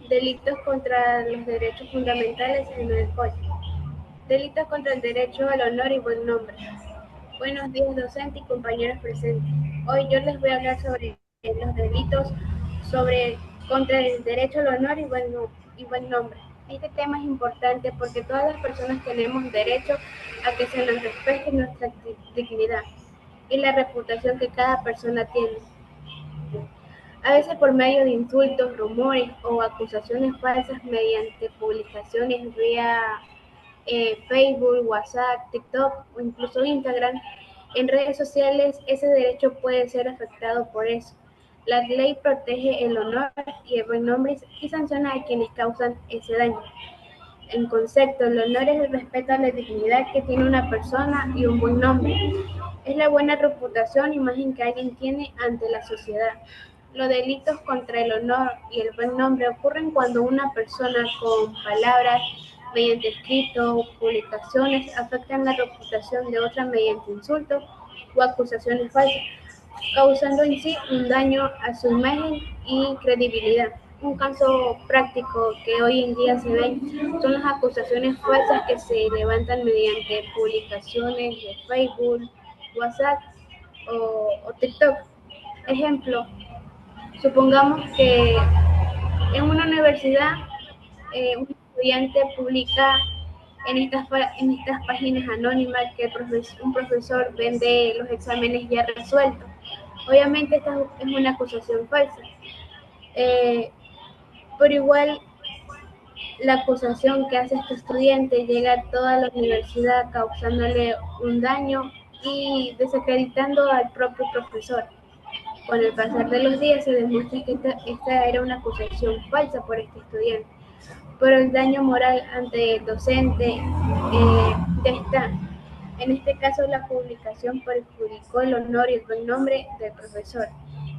Delitos contra los derechos fundamentales en el Código. Delitos contra el derecho al honor y buen nombre. Buenos días, docente y compañeros presentes. Hoy yo les voy a hablar sobre los delitos sobre contra el derecho al honor y buen nombre. Este tema es importante porque todas las personas tenemos derecho a que se nos respete nuestra dignidad y la reputación que cada persona tiene. A veces por medio de insultos, rumores o acusaciones falsas mediante publicaciones vía Facebook, WhatsApp, TikTok o incluso Instagram, en redes sociales ese derecho puede ser afectado por eso. La ley protege el honor y el buen nombre y sanciona a quienes causan ese daño. En concepto, el honor es el respeto a la dignidad que tiene una persona y un buen nombre. Es la buena reputación e imagen que alguien tiene ante la sociedad. Los delitos contra el honor y el buen nombre ocurren cuando una persona con palabras, mediante escrito o publicaciones, afectan la reputación de otra mediante insultos o acusaciones falsas, causando en sí un daño a su imagen y credibilidad. Un caso práctico que hoy en día se ve son las acusaciones falsas que se levantan mediante publicaciones de Facebook, WhatsApp o TikTok. Ejemplo, supongamos que en una universidad un estudiante publica en estas páginas anónimas que un profesor vende los exámenes ya resueltos. Obviamente esta es una acusación falsa, eh, pero igual la acusación que hace este estudiante llega a toda la universidad causándole un daño y desacreditando al propio profesor. Con el pasar de los días se demuestra que esta era una acusación falsa por este estudiante, pero el daño moral ante el docente ya está. En este caso, la publicación perjudicó el honor y el buen nombre del profesor,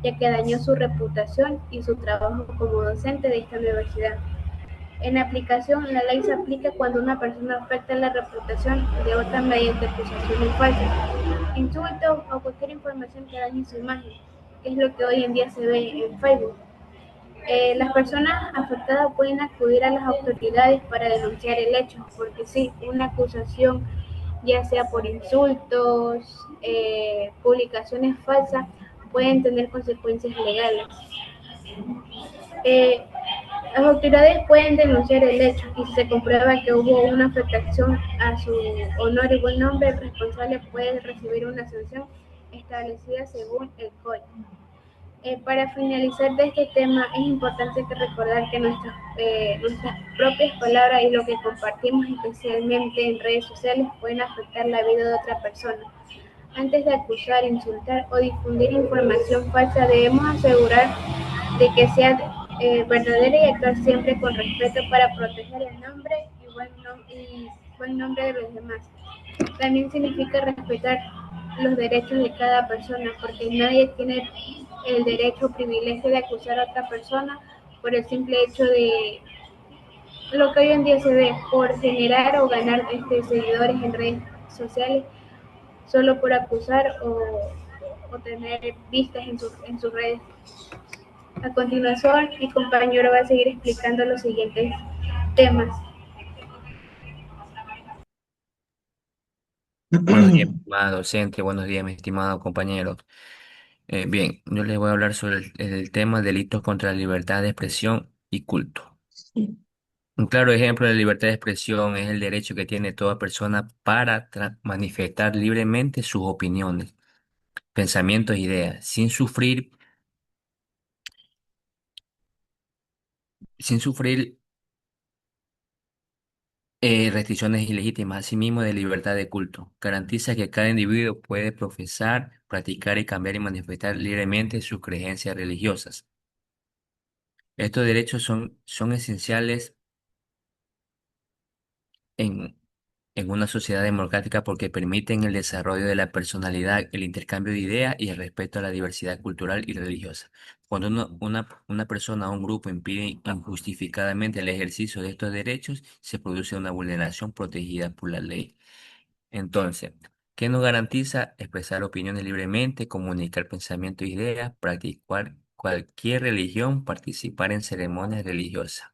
ya que dañó su reputación y su trabajo como docente de esta universidad. En aplicación, la ley se aplica cuando una persona afecta la reputación de otra mediante acusaciones falsas, insultos o cualquier información que dañe su imagen, que es lo que hoy en día se ve en Facebook. Las personas afectadas pueden acudir a las autoridades para denunciar el hecho, porque sí, una acusación, ya sea por insultos, publicaciones falsas, pueden tener consecuencias legales. Eh, las autoridades pueden denunciar el hecho y si se comprueba que hubo una afectación a su honor y buen nombre, el responsable puede recibir una sanción establecida según el código. Para finalizar de este tema, es importante que recordar que nuestras propias palabras y lo que compartimos, especialmente en redes sociales, pueden afectar la vida de otra persona. Antes de acusar, insultar o difundir información falsa, debemos asegurar de que sea verdadera y actuar siempre con respeto para proteger el nombre y buen nombre de los demás. También significa respetar los derechos de cada persona, porque nadie tiene el derecho o privilegio de acusar a otra persona por el simple hecho de lo que hoy en día se ve, por generar o ganar seguidores en redes sociales, solo por acusar o tener vistas en sus redes. A continuación, mi compañero va a seguir explicando los siguientes temas. Buenos días, mi estimada docente, buenos días, mis estimados compañeros. Bien, yo les voy a hablar sobre el tema delitos contra la libertad de expresión y culto. Un claro ejemplo de libertad de expresión es el derecho que tiene toda persona para manifestar libremente sus opiniones, pensamientos e ideas, sin sufrir restricciones ilegítimas, asimismo de libertad de culto. Garantiza que cada individuo puede profesar, practicar y cambiar y manifestar libremente sus creencias religiosas. Estos derechos son esenciales en, en una sociedad democrática porque permiten el desarrollo de la personalidad, el intercambio de ideas y el respeto a la diversidad cultural y religiosa. Cuando una persona o un grupo impide injustificadamente el ejercicio de estos derechos, se produce una vulneración protegida por la ley. Entonces, ¿qué nos garantiza expresar opiniones libremente, comunicar pensamientos e ideas, practicar cualquier religión, participar en ceremonias religiosas?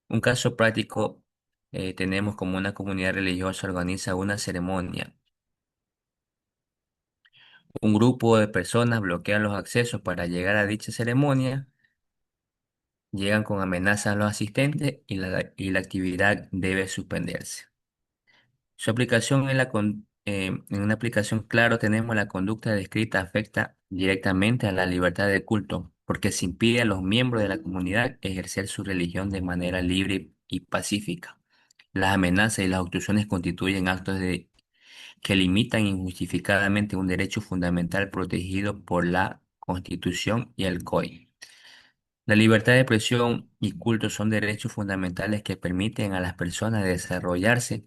Un caso práctico, tenemos como una comunidad religiosa organiza una ceremonia. Un grupo de personas bloquean los accesos para llegar a dicha ceremonia, llegan con amenazas a los asistentes y la actividad debe suspenderse. Su aplicación en una aplicación, claro, tenemos la conducta descrita afecta directamente a la libertad de culto, porque se impide a los miembros de la comunidad ejercer su religión de manera libre y pacífica. Las amenazas y las obstrucciones constituyen que limitan injustificadamente un derecho fundamental protegido por la Constitución y el COI. La libertad de expresión y culto son derechos fundamentales que permiten a las personas desarrollarse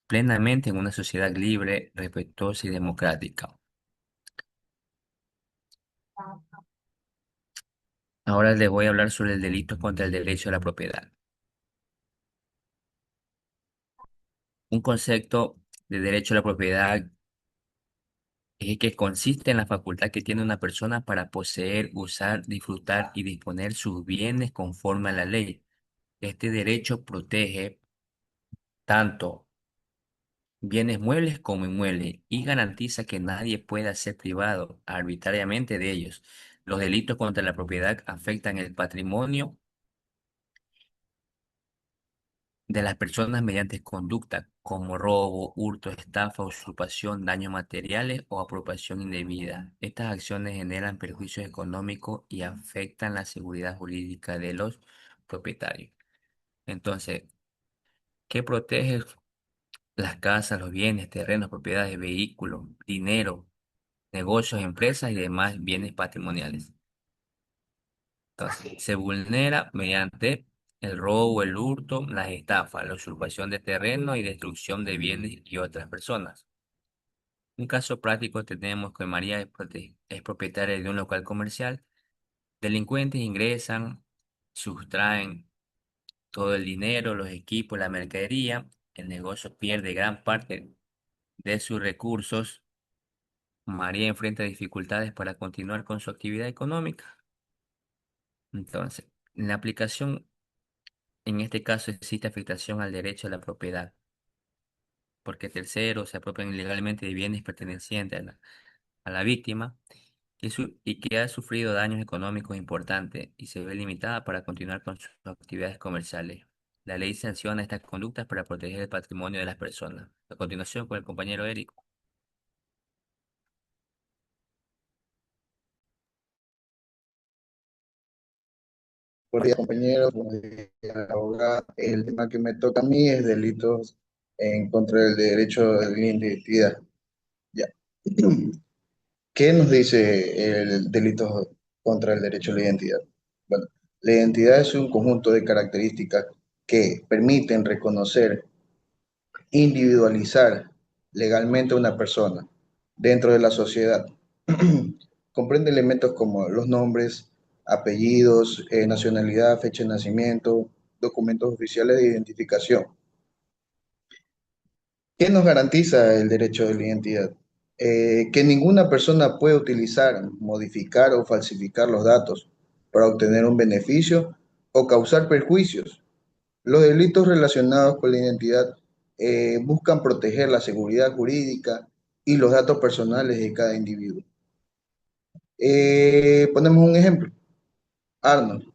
plenamente en una sociedad libre, respetuosa y democrática. Ahora les voy a hablar sobre el delito contra el derecho a la propiedad. Un concepto de derecho a la propiedad es el que consiste en la facultad que tiene una persona para poseer, usar, disfrutar y disponer sus bienes conforme a la ley. Este derecho protege tanto bienes muebles como inmuebles y garantiza que nadie pueda ser privado arbitrariamente de ellos. Los delitos contra la propiedad afectan el patrimonio de las personas mediante conducta como robo, hurto, estafa, usurpación, daños materiales o apropiación indebida. Estas acciones generan perjuicios económicos y afectan la seguridad jurídica de los propietarios. Entonces, ¿qué protege las casas, los bienes, terrenos, propiedades, vehículos, dinero, negocios, empresas y demás bienes patrimoniales? Entonces, se vulnera mediante el robo, el hurto, las estafas, la usurpación de terreno y destrucción de bienes y otras personas. Un caso práctico tenemos que María es propietaria de un local comercial. Delincuentes ingresan, sustraen todo el dinero, los equipos, la mercadería. El negocio pierde gran parte de sus recursos. María enfrenta dificultades para continuar con su actividad económica. Entonces, en la aplicación, en este caso existe afectación al derecho a la propiedad, porque terceros se apropian ilegalmente de bienes pertenecientes a la víctima y que ha sufrido daños económicos importantes y se ve limitada para continuar con sus actividades comerciales. La ley sanciona estas conductas para proteger el patrimonio de las personas. A continuación, con el compañero Eric. Buenos días, compañeros. Buenos días, abogada. El tema que me toca a mí es delitos en contra del derecho de la identidad. Ya. ¿Qué nos dice el delito contra el derecho a la identidad? Bueno, la identidad es un conjunto de características que permiten reconocer, individualizar legalmente a una persona dentro de la sociedad. Comprende elementos como los nombres, apellidos, nacionalidad, fecha de nacimiento, documentos oficiales de identificación. ¿Qué nos garantiza el derecho de la identidad? Que ninguna persona puede utilizar, modificar o falsificar los datos para obtener un beneficio o causar perjuicios. Los delitos relacionados con la identidad buscan proteger la seguridad jurídica y los datos personales de cada individuo. Ponemos un ejemplo. Arnold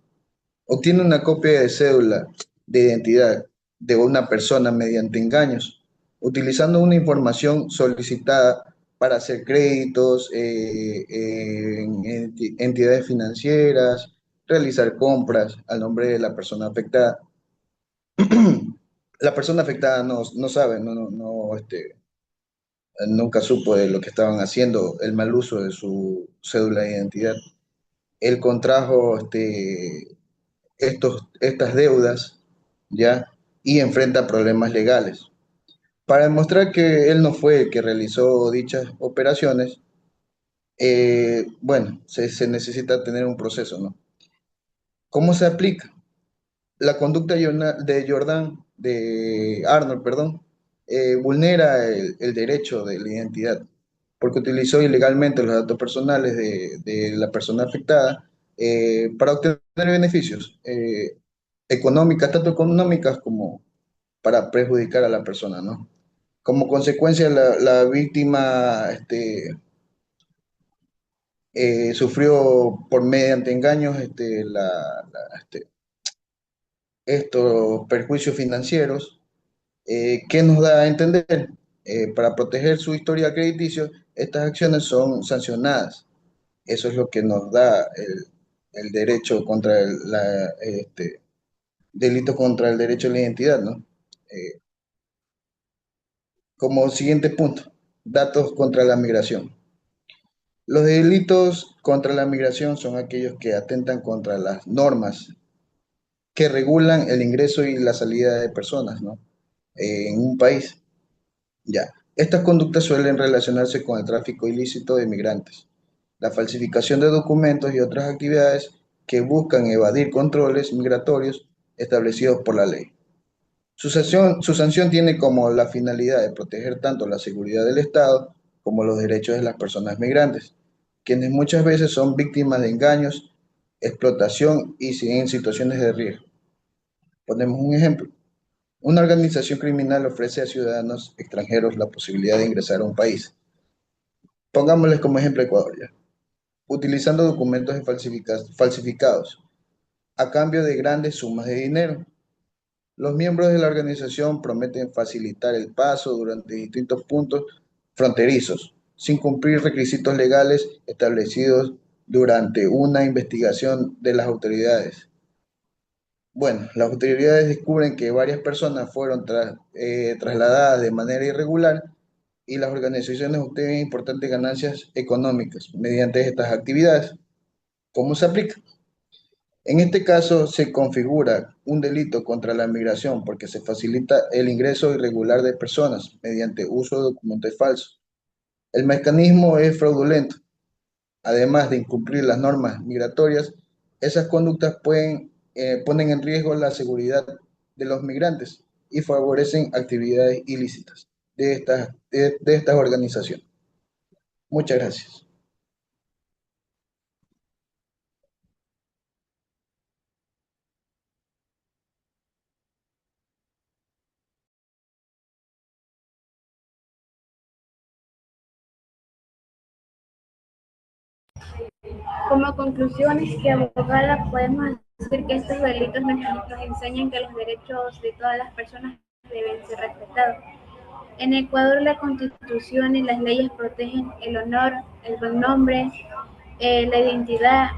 obtiene una copia de cédula de identidad de una persona mediante engaños, utilizando una información solicitada para hacer créditos en entidades financieras, realizar compras al nombre de la persona afectada. La persona afectada no sabe, nunca supo de lo que estaban haciendo, el mal uso de su cédula de identidad. Él contrajo estas deudas, ¿ya? Y enfrenta problemas legales. Para demostrar que él no fue el que realizó dichas operaciones, bueno, se necesita tener un proceso, ¿no? ¿Cómo se aplica? La conducta de Jordan, de Arnold, perdón, vulnera el derecho de la identidad porque utilizó ilegalmente los datos personales de la persona afectada para obtener beneficios. económicas, tanto económicas como para perjudicar a la persona, ¿no? Como consecuencia, la víctima sufrió por mediante engaños estos perjuicios financieros. ¿Qué nos da a entender? Para proteger su historia crediticio, estas acciones son sancionadas. Eso es lo que nos da el derecho contra delito contra el derecho a la identidad, ¿no? Eh, Como siguiente punto, datos contra la migración. Los delitos contra la migración son aquellos que atentan contra las normas que regulan el ingreso y la salida de personas, ¿no? En un país. Ya. Estas conductas suelen relacionarse con el tráfico ilícito de migrantes, la falsificación de documentos y otras actividades que buscan evadir controles migratorios establecidos por la ley. Su sanción tiene como la finalidad de proteger tanto la seguridad del Estado como los derechos de las personas migrantes, quienes muchas veces son víctimas de engaños, explotación y en situaciones de riesgo. Ponemos un ejemplo. Una organización criminal ofrece a ciudadanos extranjeros la posibilidad de ingresar a un país. Pongámosles como ejemplo Ecuador ya. Utilizando documentos falsificados a cambio de grandes sumas de dinero. Los miembros de la organización prometen facilitar el paso durante distintos puntos fronterizos, sin cumplir requisitos legales establecidos durante una investigación de las autoridades. Bueno, las autoridades descubren que varias personas fueron trasladadas de manera irregular y las organizaciones obtienen importantes ganancias económicas mediante estas actividades. ¿Cómo se aplica? En este caso se configura un delito contra la migración porque se facilita el ingreso irregular de personas mediante uso de documentos falsos. El mecanismo es fraudulento. Además de incumplir las normas migratorias, esas conductas ponen en riesgo la seguridad de los migrantes y favorecen actividades ilícitas de estas organizaciones. Muchas gracias. Como conclusiones que abogada podemos decir que estos delitos nos enseñan que los derechos de todas las personas deben ser respetados. En Ecuador la Constitución y las leyes protegen el honor, el buen nombre, la identidad